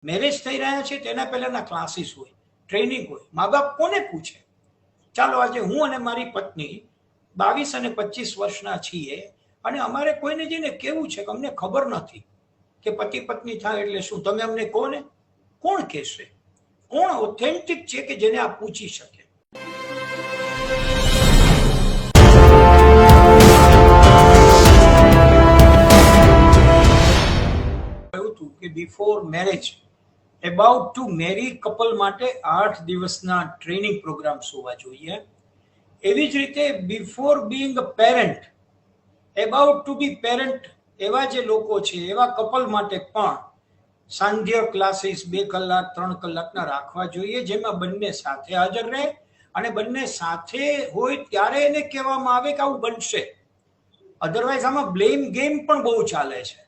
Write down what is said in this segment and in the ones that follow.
Marriage થઈ રહ્યા છે તેના પહેલાના ક્લાસીસ હોય, ટ્રેનિંગ હોય. મા બાપ કોને પૂછે? ચાલો આજે હું અને મારી પત્ની 22 અને 25 વર્ષના છીએ અને અમારે કોઈને જઈને કેવું છે કે અમને ખબર નથી કે પતિ પત્ની થાય એટલે શું. તમે અમને કોને કોણ કહેશે? કોણ ઓથેન્ટિક છે કે જેને આ પૂછી શકે? કે before marriage about to marry couple માટે 8 દિવસના ટ્રેનિંગ પ્રોગ્રામ્સ હોવા જોઈએ. એવી જ રીતે before being a parent about to be parent એવા જે લોકો છે એવા કપલ માટે પણ સાંધ્ય ક્લાસીસ 2 કલાક 3 કલાકના રાખવા જોઈએ, જેમાં બંને સાથે હાજર રહે અને બંને સાથે હોય ત્યારે એને કહેવામાં આવે કે આવું બનશે. અધરવાઇઝ આમાં બ્લેમ ગેમ પણ બહુ ચાલે છે.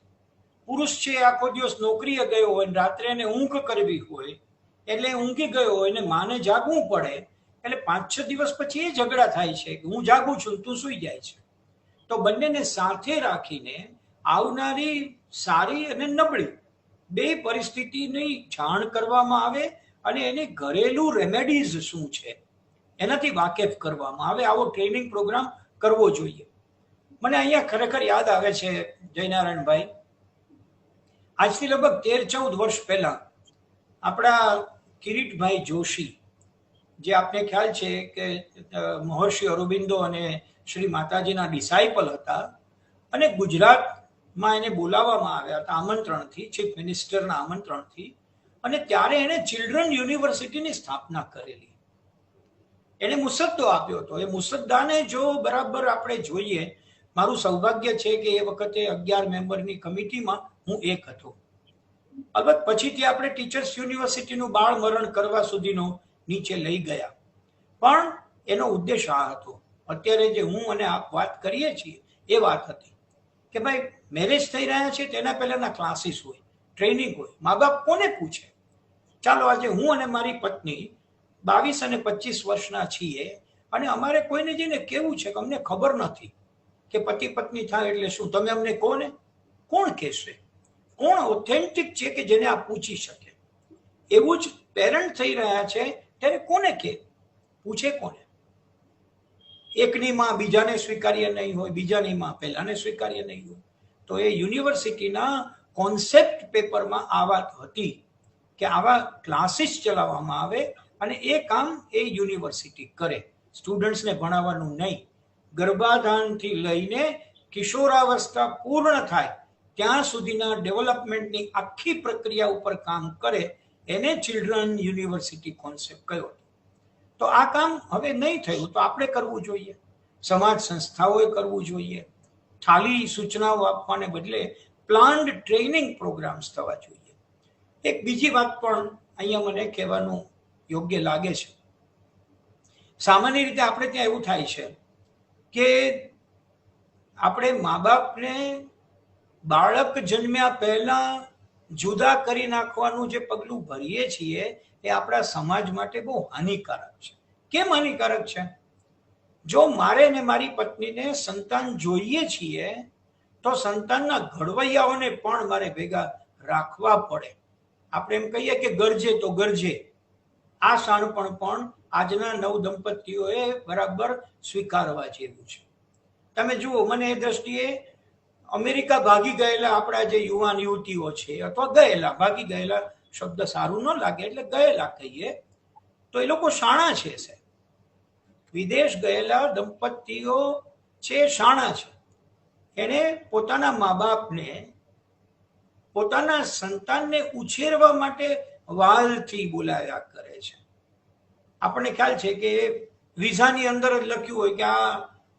પુરુષ છે આખો દિવસ નોકરીએ ગયો હોય ને રાત્રે એને ઊંઘ કરવી હોય એટલે ઊંઘી ગયો હોય ને માને જાગવું પડે એટલે 5-6 દિવસ પછી એ ઝઘડા થાય છે કે હું જાગું છું તું સૂઈ જાય છે. તો બંનેને સાથે રાખીને આવનારી સારી અને નબળી બે પરિસ્થિતિની જાણ કરવામાં આવે અને એની ઘરેલું રેમેડીઝ શું છે એનાથી વાકેફ કરવામાં આવે. આવો ટ્રેનિંગ પ્રોગ્રામ કરવો જોઈએ. મને અહીંયા ખરેખર યાદ આવે છે જયનારાયણભાઈ, આજથી લગભગ 13-14 વર્ષ પહેલા આપણા કિરીટભાઈ જોશી, જે આપને ખ્યાલ છે કે મહર્ષિ અરવિંદો અને શ્રી માતાજીના ડિસાઇપલ હતા અને ગુજરાતમાં એને બોલાવવામાં આવ્યા હતા આમંત્રણથી, ચીફ મિનિસ્ટરના આમંત્રણથી. અને ત્યારે એણે ચિલ્ડ્રન યુનિવર્સિટીની સ્થાપના કરેલી. એણે મુસદ્દો આપ્યો હતો. એ મુસદ્દાને જો બરાબર આપણે જોઈએ, મારું સૌભાગ્ય છે કે એ વખતે 11 મેમ્બરની કમિટીમાં હું એક હતો. અલબત્ત પછીથી આપણે ટીચર્સ યુનિવર્સિટીનું બાળ મરણ કરવા સુધીનો નીચે લઈ ગયા, પણ એનો ઉદ્દેશ આ હતો. અત્યારે જે હું અને આપ વાત કરીએ છીએ એ વાત હતી કે ભાઈ મેરેજ થઈ રહ્યા છે તેના પહેલાના ક્લાસીસ હોય, ટ્રેનિંગ હોય. મા બાપ કોને પૂછે? ચાલો આજે હું અને મારી પત્ની 22 અને 25 વર્ષના છીએ અને અમારે કોઈને જઈને કેવું છે કે અમને ખબર નથી કે પતિ પત્ની થાય એટલે શું. તમે અમને કોને કોણ કહેશે? કોણ ઓથેન્ટિક છે કે જેને આ પૂછી શકે? એવું જ પેરેન્ટ થઈ રહ્યા છે ત્યારે કોને કે પૂછે કોને? એકની માં બીજાને સ્વીકાર્ય નહીં હોય, બીજાની માં પહેલાને સ્વીકાર્ય નહીં હોય. તો એ યુનિવર્સિટીના કોન્સેપ્ટ પેપરમાં આ વાત હતી કે આવા ક્લાસીસ ચલાવવામાં આવે અને એ કામ એ યુનિવર્સિટી કરે. સ્ટુડન્ટ્સને ભણાવવાનું નહીં. ગર્ભાધાનથી લઈને કિશોરાવસ્થા પૂર્ણ થાય ત્યાં સુધીના ડેવલપમેન્ટની આખી પ્રક્રિયા ઉપર કામ કરે, એને ચિલ્ડ્રન યુનિવર્સિટી કોન્સેપ્ટ કયો. તો આ કામ હવે નહીં થયું તો આપણે કરવું જોઈએ, સમાજ સંસ્થાઓએ કરવું જોઈએ. ખાલી સૂચનાઓ આપવાને બદલે પ્લાન્ડ ટ્રેનિંગ પ્રોગ્રામ્સ થવા જોઈએ. એક બીજી વાત પણ અહીંયા મને કહેવાનું યોગ્ય લાગે છે. સામાન્ય રીતે આપણે ત્યાં એવું થાય છે કે આપણે મા બાપને બાળક જન્મ્યા પહેલા જુદા કરી નાખવાનું જે પગલું ભરીએ છીએ એ આપણા સમાજ માટે બહુ હાનિકારક છે. કેમ હાનિકારક છે? જો મારે ને મારી પત્નીને સંતાન જોઈએ છીએ તો સંતાનના ઘડવૈયાઓને પણ મારે ભેગા રાખવા પડે. આપણે એમ કહીએ કે ગરજે તો ગરજે. આ શાણપણ પણ આજના નવ દંપતીઓએ બરાબર સ્વીકારવા જેવું છે. તમે જુઓ, મને એ દ્રષ્ટિએ અમેરિકા ભાગી ગયેલા આપણા જે યુવાન યુવતીઓ છે, અથવા ગયેલા, ભાગી ગયેલા શબ્દ સારું ન લાગે એટલે ગયેલા કહીએ, તો એ લોકો શાણા છે. વિદેશ ગયેલા દંપતીઓ છે, શાણા છે. એને પોતાના મા બાપને પોતાના સંતાનને ઉછેરવા માટે વાલથી બોલાવ્યા કરે છે. આપણને ખ્યાલ છે કે વિઝાની અંદર જ લખ્યું હોય કે આ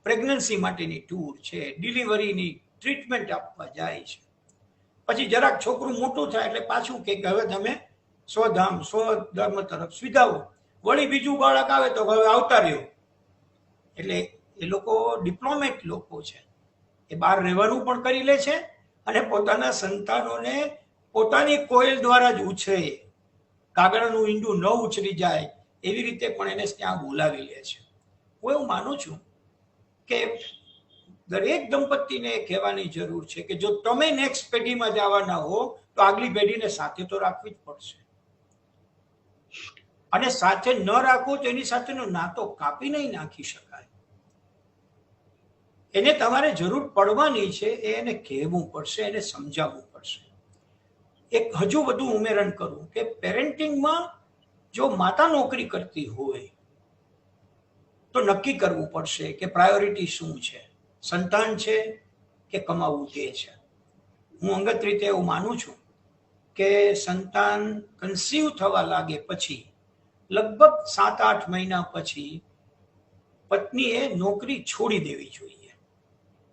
પ્રેગ્નન્સી માટેની ટૂર છે, ડિલિવરીની ટ્રીટમેન્ટ આપવા જાય છે. પછી જરાક છોકરું મોટું થાય એટલે પાછું કે હવે તમે સ્વધામ સ્વધર્મ તરફ સ્વીધાવો. વળી બીજું બાળક આવે તો હવે આવતા રહ્યો. એટલે એ લોકો ડિપ્લોમેટ લોકો છે. એ બહાર રહેવાનું પણ કરી લે છે અને પોતાના સંતાનોને પોતાની કોયલ દ્વારા જ ઉછરે. કાગડાનું ઈંડું ન ઉછરી જાય એવી રીતે પણ એને ત્યાં બોલાવી લે છે. હું એવું માનું છું કે દરેક દંપતીને કહેવાની જરૂર છે કે જો તમે નેક્સ્ટ પેઢીમાં જવાના હો તો આગલી પેઢીને સાથે તો રાખવી જ પડશે. અને સાથે ન રાખો તો એની સાથેનો નાતો કાપી નહીં નાખી શકાય. એને તમારે જરૂર પડવાની છે, એને કહેવું પડશે, એને સમજાવવું પડશે. એક હજુ વધુ ઉમેરણ કરું કે પેરેન્ટિંગમાં જો માતા નોકરી કરતી હોય તો નક્કી કરવું પડશે કે પ્રાયોરિટી શું છે, સંતાન છે કે કમાવું તે છે. હું અંગત રીતે એવું માનું છું કે સંતાન કન્સીવ થવા લાગે પછી લગભગ 7-8 મહિના પછી પત્નીએ નોકરી છોડી દેવી જોઈએ,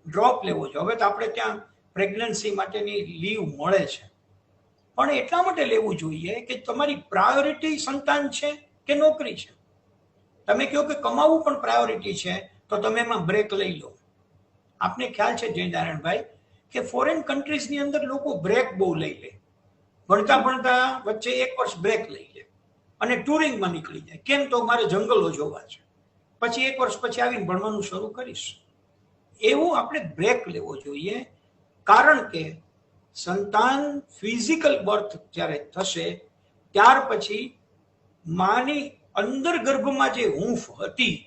ડ્રોપ લેવો જોઈએ. હવે તો આપણે ત્યાં પ્રેગ્નન્સી માટેની લીવ મળે છે, પણ એટલા માટે લેવું જોઈએ કે તમારી પ્રાયોરિટી સંતાન છે કે નોકરી છે. તમે કહો કે કમાવું પણ પ્રાયોરિટી છે તો તમે એમાં બ્રેક લઈ લો. આપને ખ્યાલ છે જયનારાયણભાઈ કે ફોરેન કન્ટ્રીઝની અંદર લોકો બ્રેક બહુ લઈ લે, ભણતા ભણતા વચ્ચે 1 વર્ષ બ્રેક લઈ લે અને ટુરિંગમાં નીકળી જાય. કેમ? તો મારે જંગલો જોવા છે, પછી 1 વર્ષ પછી આવીને ભણવાનું શરૂ કરીશ. એવું આપણે બ્રેક લેવો જોઈએ, કારણ કે સંતાન ફિઝિકલ બર્થ જ્યારે થશે ત્યાર પછી માની અંદર ગર્ભમાં જે હૂંફ હતી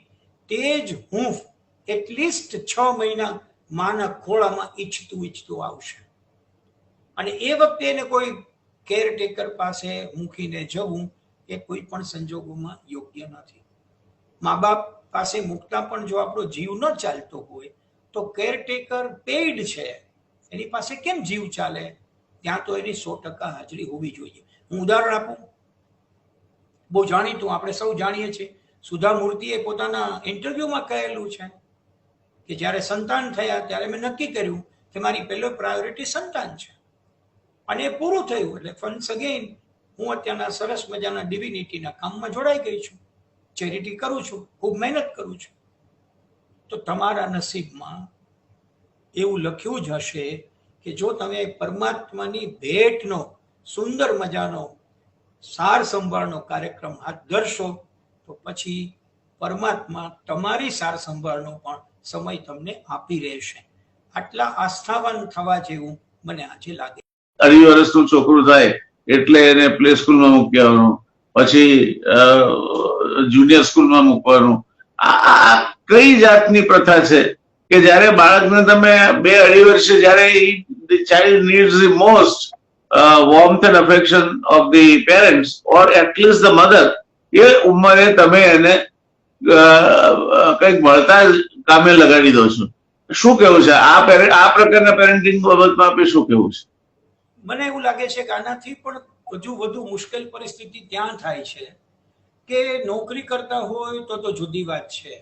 તે જ હૂંફ એટલીસ્ટ 6 મહિના માના ખોળામાં ઈચ્છતું આવશે. અને એ વખતે એને કોઈ કેરટેકર પાસે મૂકીને જવું એ કોઈ પણ સંજોગોમાં યોગ્ય નથી. મા બાપ પાસે મૂકતા પણ જો આપણો જીવ ન ચાલતો હોય તો કેરટેકર પેઇડ છે, એની પાસે કેમ જીવ ચાલે? ત્યાં તો એની 100% હાજરી હોવી જોઈએ. હું ઉદાહરણ આપું, બહુ જાણીતું, આપણે સૌ જાણીએ છીએ, સુધા મૂર્તિએ પોતાના ઇન્ટરવ્યુમાં કહેલું છે કે જ્યારે સંતાન થયા ત્યારે મેં નક્કી કર્યું કે મારી પહેલો પ્રાયોરિટી સંતાન છે, અને એ પૂરું થયું. એટલે ફન્સ અગેન હું અત્યારના સરસ મજાના ડિવિનિટીના કામમાં જોડાઈ ગઈ છું, ચેરિટી કરું છું, ખૂબ મહેનત કરું છું. તો તમારા નસીબમાં એવું લખ્યું જ હશે કે જો તમે પરમાત્માની ભેટનો સુંદર મજાનો સાર સંભાળનો કાર્યક્રમ હાથ ધરશો તો પછી પરમાત્મા તમારી સાર સંભાળનો પણ સમય તમને આપી રહેશે. આટલા આસ્થાવાન થવા જેવું મને આજે લાગે. 2.5 વર્ષનું છોકરું થાય એટલે એને પ્લે સ્કૂલમાં મૂકી આવવાનું, પછી જુનિયર સ્કૂલમાં મૂકવાનું. આ કઈ જાતની પ્રથા છે કે જ્યારે બાળકને તમે 2-2.5 વર્ષે જ્યારે child needs the most warmth and affection of the parents or at least the mother, એ ઉંમરે તમે એને કંઈક મળતા જ કામે લગાડી દો છો. શું કેવું છે આ પ્રકારના પેરેન્ટિંગ બાબતમાં આપણે શું કેવું છે? મને એવું લાગે છે કે આનાથી પણ હજુ વધુ મુશ્કેલ પરિસ્થિતિ ત્યાં થાય છે કે નોકરી કરતા હોય તો જુદી વાત છે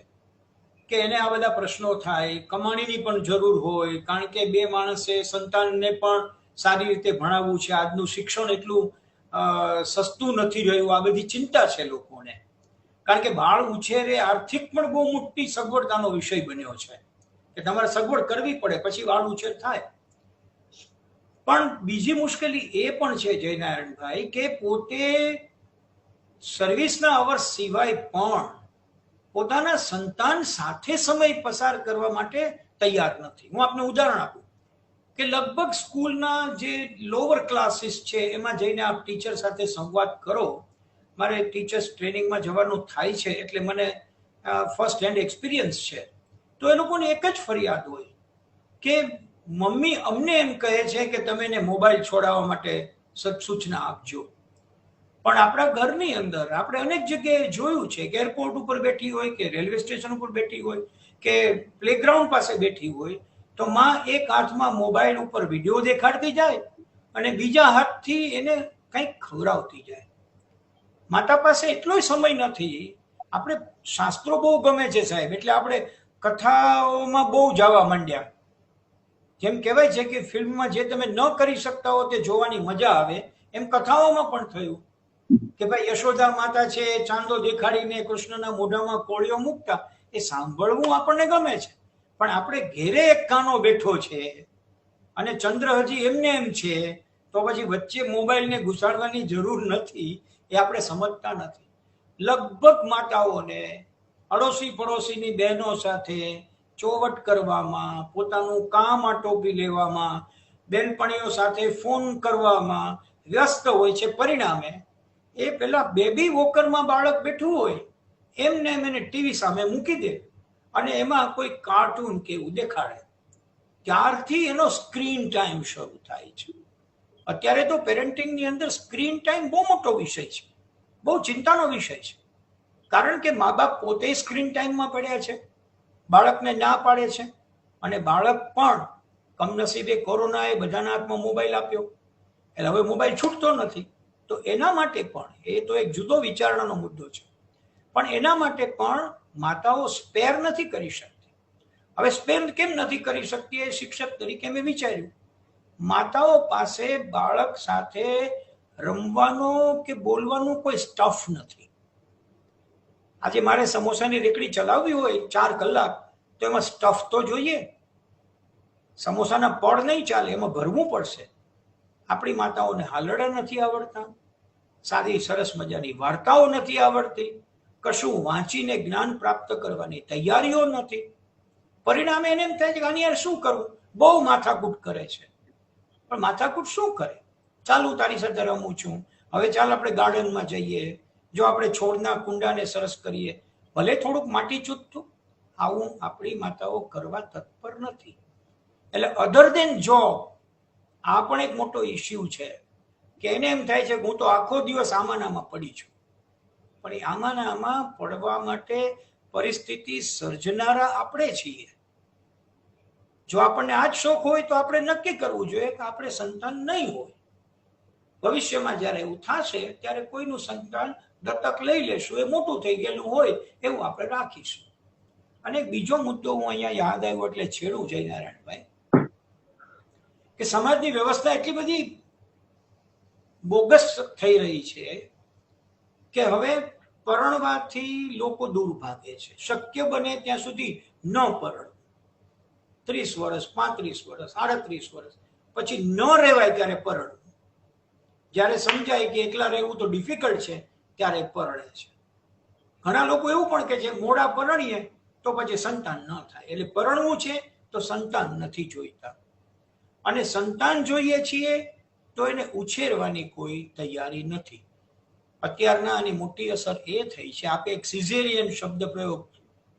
કે એને આ બધા પ્રશ્નો થાય, કમાણીની પણ જરૂર હોય, કારણ કે 2 માણસે સંતાનને પણ સારી રીતે ભણાવવું છે. આજનું શિક્ષણ એટલું સસ્તું નથી રહ્યું, આ બધી ચિંતા છે લોકોને, કારણ કે બાળ ઉછેર એ આર્થિક પણ બહુ મોટી સગવડતાનો વિષય બન્યો છે કે તમારે સગવડ કરવી પડે પછી બાળ ઉછેર થાય. પણ બીજી મુશ્કેલી એ પણ છે જયનારાયણભાઈ કે પોતે સર્વિસના અવર્સ સિવાય પણ પોતાના સંતાન સાથે સમય પસાર કરવા માટે તૈયાર નથી. હું આપને ઉદાહરણ આપું કે લગભગ સ્કૂલના જે લોઅર ક્લાસીસ છે એમાં જઈને આપ ટીચર સાથે સંવાદ કરો. મારે ટીચર્સ ટ્રેનિંગમાં જવાનું થાય છે એટલે મને ફર્સ્ટ હેન્ડ એક્સપિરિયન્સ છે. તો એ લોકોની એક જ ફરિયાદ હોય કે મમ્મી અમને એમ કહે છે કે તમે એને મોબાઈલ છોડાવવા માટે સૂચના આપજો. પણ આપણા ઘરની અંદર આપણે અનેક જગ્યાએ જોયું છે કે એરપોર્ટ ઉપર બેઠી હોય કે રેલવે સ્ટેશન ઉપર બેઠી હોય કે પ્લેગ્રાઉન્ડ પાસે બેઠી હોય તો માં એક હાથમાં મોબાઈલ ઉપર વિડીયો દેખાડતી જાય અને બીજા હાથથી એને કંઈક ખવડાવતી જાય. માતા પાસે એટલો સમય નથી. આપણે શાસ્ત્રો બહુ ગમે છે સાહેબ, એટલે આપણે કથાઓમાં બહુ જવા માંડ્યા. જેમ કહેવાય છે કે ફિલ્મમાં જે તમે ન કરી શકતા હો તે જોવાની મજા આવે, એમ કથાઓમાં પણ થયું કે ભાઈ યશોદા માતા છે, ચાંદો દેખાડીને કૃષ્ણના મોઢામાં કોળીઓ મૂકતા, એ સાંભળવું આપણને ગમે છે. પણ આપણે ઘેરે એક કાનો બેઠો છે અને ચંદ્ર હજી એમને એમ છે, તો પછી વચ્ચે મોબાઈલને ઘુસાડવાની જરૂર નથી, એ આપણે સમજતા નથી. લગભગ માતાઓને અડોશી પડોશીની બહેનો સાથે ચોવટ કરવામાં, પોતાનું કામ આટોપી લેવામાં, બેનપણીઓ સાથે ફોન કરવામાં વ્યસ્ત હોય છે. પરિણામે એ પેલા બેબી વોકરમાં બાળક બેઠું હોય એમને એને ટીવી સામે મૂકી દે અને એમાં કોઈ કાર્ટૂન કે એવું દેખાડે. ત્યારથી એનો સ્ક્રીન ટાઈમ શરૂ થાય છે. અત્યારે તો પેરેન્ટિંગની અંદર સ્ક્રીન ટાઈમ બહુ મોટો વિષય છે, બહુ ચિંતાનો વિષય છે. કારણ કે મા બાપ પોતે સ્ક્રીન ટાઈમમાં પડ્યા છે, બાળકને ના પાડે છે, અને બાળક પણ કમનસીબે કોરોનાએ બધાના હાથમાં મોબાઈલ આપ્યો એટલે હવે મોબાઈલ છૂટતો નથી. તો એના માટે પણ એ તો એક જુદો વિચારણાનો મુદ્દો છે, પણ એના માટે પણ માતાઓ સ્પેર નથી કરી શકતી. હવે સ્પેર કેમ નથી કરી શકતી એ શિક્ષક તરીકે મેં વિચાર્યું. માતાઓ પાસે બાળક સાથે રમવાનો કે બોલવાનો કોઈ સ્ટફ નથી. આજે મારે સમોસાની રેકડી ચલાવવી હોય 4 કલાક તો એમાં સ્ટફ તો જોઈએ. સમોસાના પડ નહીં ચાલે, એમાં ભરવું પડશે. આપણી માતાઓને હાલડા નથી આવડતા, સાદી સરસ મજાની વાર્તાઓ નથી આવડતી, કશું વાંચીને જ્ઞાન પ્રાપ્ત કરવાની તૈયારીઓ નથી. પરિણામે એને એમ થાય છે કે આની યાર શું કરવું, બહુ માથાકૂટ કરે છે. પણ માથાકૂટ શું કરે? ચાલુ તારી સાથે રમું છું, હવે ચાલ આપણે ગાર્ડનમાં જઈએ, જો આપણે છોડના કુંડાને સરસ કરીએ, ભલે થોડુંક માટી ચૂતતું. આવું આપણી માતાઓ કરવા તત્પર નથી. એટલે અધર દેન જોબ આ પણ એક મોટો ઇસ્યુ છે કે એને એમ થાય છે કે હું તો આખો દિવસ આમાં પડી છું. પણ એ આમાં પડવા માટે પરિસ્થિતિ સર્જનારા આપણે છીએ. જો આપણને આ જ શોખ હોય તો આપણે નક્કી કરવું જોઈએ કે આપણે સંતાન નહીં હોય. ભવિષ્યમાં જ્યારે એવું થશે ત્યારે કોઈનું સંતાન દત્તક લઈ લેશું, એ મોટું થઈ ગયેલું હોય એવું આપણે રાખીશું. અને બીજો મુદ્દો હું અહીંયા યાદ આવ્યો એટલે છેડું જયનારાયણભાઈ, કે સમાજની વ્યવસ્થા એટલી બધી બોગસ થઈ રહી છે કે હવે પરણવાથી લોકો દૂર ભાગે છે. શક્ય બને ત્યાં સુધી ન પરણવું. 30 વર્ષ, 35 વર્ષ, 38 વર્ષ પછી ન રહેવાય ત્યારે પરણવું. જ્યારે સમજાય કે એકલા રહેવું તો ડિફિકલ્ટ છે ત્યારે પરણે છે. ઘણા લોકો એવું પણ કે છે મોડા પરણીએ તો પછી સંતાન ન થાય, એટલે પરણવું છે તો સંતાન નથી જોઈતા. અને સંતાન જોઈએ છીએ તો એને ઉછેરવાની કોઈ તૈયારી નથી. અત્યારના આની મોટી અસર એ થઈ છે, આપે એક સિઝેરિયન શબ્દ પ્રયોગ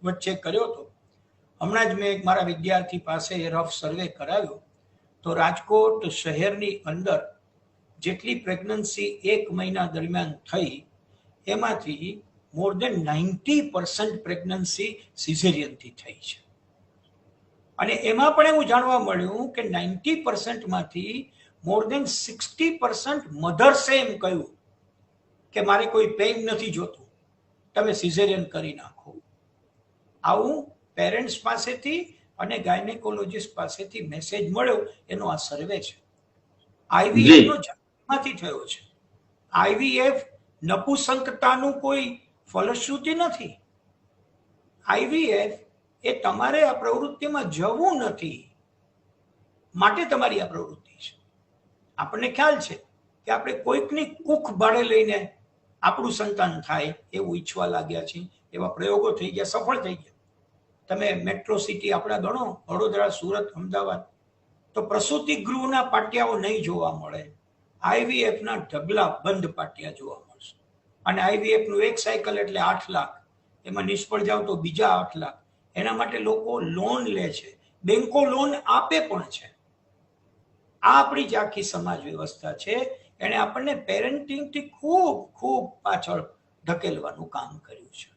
વચ્ચે કર્યો હતો. હમણાં જ મેં મારા વિદ્યાર્થી પાસે રફ સર્વે કરાવ્યો તો રાજકોટ શહેરની અંદર જેટલી પ્રેગ્નન્સી 1 મહિના દરમિયાન થઈ એમાંથી મોર દેન 90% પ્રેગ્નન્સી સિઝેરિયનથી થઈ છે. અને એમાં પણ એવું જાણવા મળ્યું કે 90%માંથી મોર દેન 60% મધર્સે એમ કહ્યું કે મારે કોઈ પેઇન નથી જોતું, તમે સિઝેરિયન કરી નાખો. આવું પેરેન્ટ્સ પાસેથી અને ગાયનેકોલોજીસ્ટ પાસેથી મેસેજ મળ્યો એનો આ સર્વે છે. આઈવીએફ નો જન્મમાંથી થયો છે. આઈવીએફ નપુંસકતાનું કોઈ ફલશ્રુતિ નથી. આઈવીએફ એ તમારે આ પ્રવૃત્તિમાં જવું નથી માટે તમારી આ પ્રવૃત્તિ છે. આપણને ખ્યાલ છે કે આપણે કોઈકની કુખ ભાડે લઈને આપણું સંતાન થાય એવું ઈચ્છવા લાગ્યા છીએ. એવા પ્રયોગો થઈ ગયા, સફળ થઈ ગયા. તમે મેટ્રો સિટી આપણા ગણો, વડોદરા, સુરત, અમદાવાદ, તો પ્રસૂતિ ગૃહના પાટિયાઓ નહીં જોવા મળે. આઈવીએફના ઢગલા બંધ પાટિયા જોવા મળશે. અને આઈવીએફનું એક સાયકલ એટલે 8 લાખ, એમાં નિષ્ફળ જાવ તો બીજા 8 લાખ. એના માટે લોકો લોન લે છે, બેંકો લોન આપે પણ છે. આ આપણી જે આખી સમાજ વ્યવસ્થા છે એને આપણને પેરેન્ટિંગથી ખૂબ ખૂબ પાછળ ધકેલવાનું કામ કર્યું છે.